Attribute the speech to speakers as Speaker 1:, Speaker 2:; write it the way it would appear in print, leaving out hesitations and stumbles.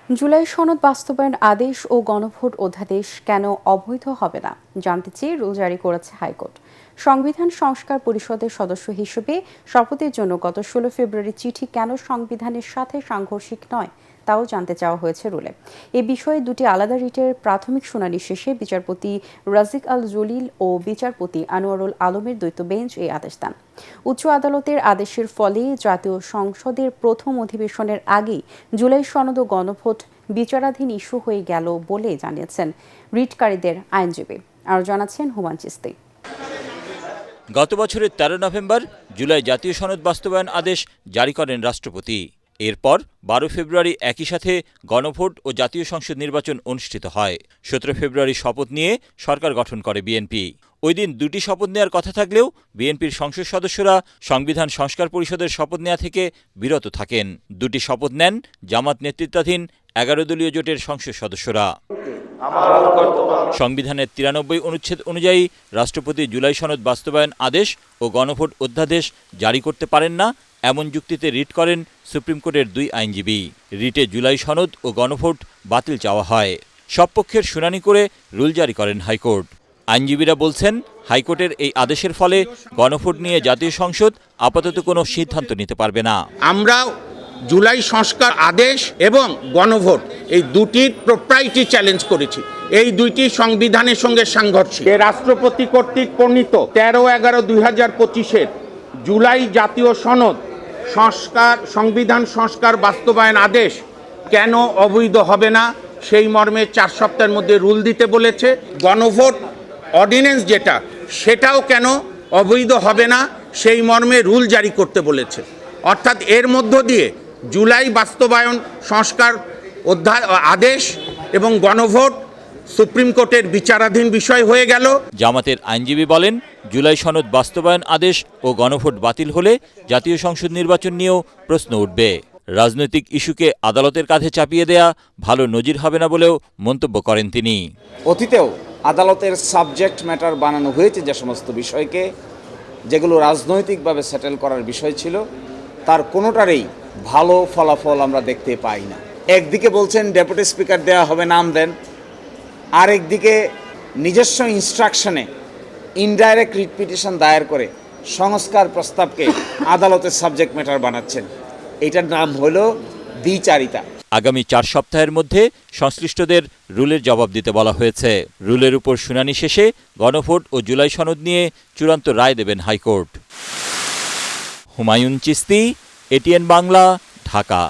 Speaker 1: জুলাই সনদ বাস্তবায়ন আদেশ ও গণভোট অধ্যাদেশ কেন অবৈধ হবে না জানতে চেয়ে রুল জারি করেছে হাইকোর্ট। সংবিধান সংস্কার পরিষদের সদস্য হিসেবে শপথের জন্য গত 16 ফেব্রুয়ারি চিঠি কেন সংবিধানের সাথে সাংঘর্ষিক নয় তাও জানতে চাওয়া হয়েছে রুলে। এ বিষয়ে দুটি আলাদা রিটের প্রাথমিক শুনানি শেষে বিচারপতি রাজিক আল জলিল ও বিচারপতি আনোয়ারুল আলমের দ্বৈত বেঞ্চ এই আদেশ দেন। উচ্চ আদালতের আদেশের ফলে জাতীয় সংসদের প্রথম অধিবেশনের আগেই জুলাই সনদ ও গণভোট বিচারাধীন ইস্যু হয়ে গেল বলে জানিয়েছেন রিটকারীদের আইনজীবী। আরও জানাচ্ছেন হুমান চিস্তি।
Speaker 2: গত বছরের 13 নভেম্বর জুলাই জাতীয় সনদ বাস্তবায়ন আদেশ জারি করেন রাষ্ট্রপতি। এরপর 12 ফেব্রুয়ারি একই সাথে গণভোট ও জাতীয় সংসদ নির্বাচন অনুষ্ঠিত হয়। 17 ফেব্রুয়ারি শপথ নিয়ে সরকার গঠন করে বিএনপি। ওই দিন দুটি শপথ নেওয়ার কথা থাকলেও বিএনপির সংসদ সদস্যরা সংবিধান সংস্কার পরিষদের শপথ নেওয়া থেকে বিরত থাকেন। দুটি শপথ নেন জামাত নেতৃত্বাধীন 11 দলীয় জোটের সংসদ সদস্যরা। সংবিধানের 93 অনুচ্ছেদ অনুযায়ী রাষ্ট্রপতি জুলাই সনদ বাস্তবায়ন আদেশ ও গণভোট অধ্যাদেশ জারি করতে পারেন না এমন যুক্তিতে রিট করেন সুপ্রিম কোর্টের দুই আইনজীবী। রিটে জুলাই সনদ ও গণভোট বাতিল চাওয়া হয়। সব পক্ষের শুনানি করে রুল জারি করেন হাইকোর্ট। আইনজীবীরা বলছেন, হাইকোর্টের এই আদেশের ফলে গণভোট নিয়ে জাতীয় সংসদ আপাতত কোনো সিদ্ধান্ত নিতে পারবে না।
Speaker 3: আমরা জুলাই সংস্কার আদেশ এবং গণভোট এই দুটির প্রোপ্রাইটি চ্যালেঞ্জ করেছি। এই দুইটি সংবিধানের সঙ্গে সাংঘর্ষিক। রাষ্ট্রপতি কর্তৃক প্রণীত 13/11/2025 জুলাই জাতীয় সনদ সংবিধান সংস্কার বাস্তবায়ন আদেশ কেন অবৈধ হবে না সেই মর্মে 4 সপ্তাহের মধ্যে রুল দিতে বলেছে। গণভোট অর্ডিন্যান্স যেটা সেটাও কেন অবৈধ হবে না সেই মর্মে রুল জারি করতে বলেছে। অর্থাৎ এর মধ্য দিয়ে জুলাই বাস্তবায়ন সংস্কার আদেশ এবং গণভোট সুপ্রিম কোর্টের বিচারাধীন বিষয় হয়ে গেল।
Speaker 2: জামাতের আইনজীবী বলেন, জুলাই সনদ বাস্তবায়ন আদেশ ও গণভোট বাতিল হলে জাতীয় সংসদ নির্বাচন নিয়েও প্রশ্ন উঠবে। রাজনৈতিক ইস্যুকে আদালতের কাঁধে চাপিয়ে দেয়া ভালো নজির হবে না বলেও মন্তব্য করেন তিনি।
Speaker 4: অতীতেও আদালতের সাবজেক্ট ম্যাটার বানানো হয়েছে যে সমস্ত বিষয়কে, যেগুলো রাজনৈতিকভাবে সেটেল করার বিষয় ছিল, তার কোনোটারই ভালো ফলাফল আমরা দেখতে পাই না। একদিকে বলছেন ডেপুটি স্পিকার দেওয়া হবে, নাম দেন, আরেকদিকে নিজস্ব ইনস্ট্রাকশনে ইনডাইরেক্ট রিট পিটিশন দায়ের করে সংস্কার প্রস্তাবকে আদালতের সাবজেক্ট ম্যাটার বানাচ্ছেন। এটার নাম হলো দ্বিচারিতা।
Speaker 2: আগামী 4 সপ্তাহের মধ্যে সংশ্লিষ্টদের রুলের জবাব দিতে বলা হয়েছে। রুলের উপর শুনানি শেষে গণভোট ও জুলাই সনদ নিয়ে চূড়ান্ত রায় দেবেন হাইকোর্ট। হুমায়ুন চিস্তি, এটিএন বাংলা, ঢাকা।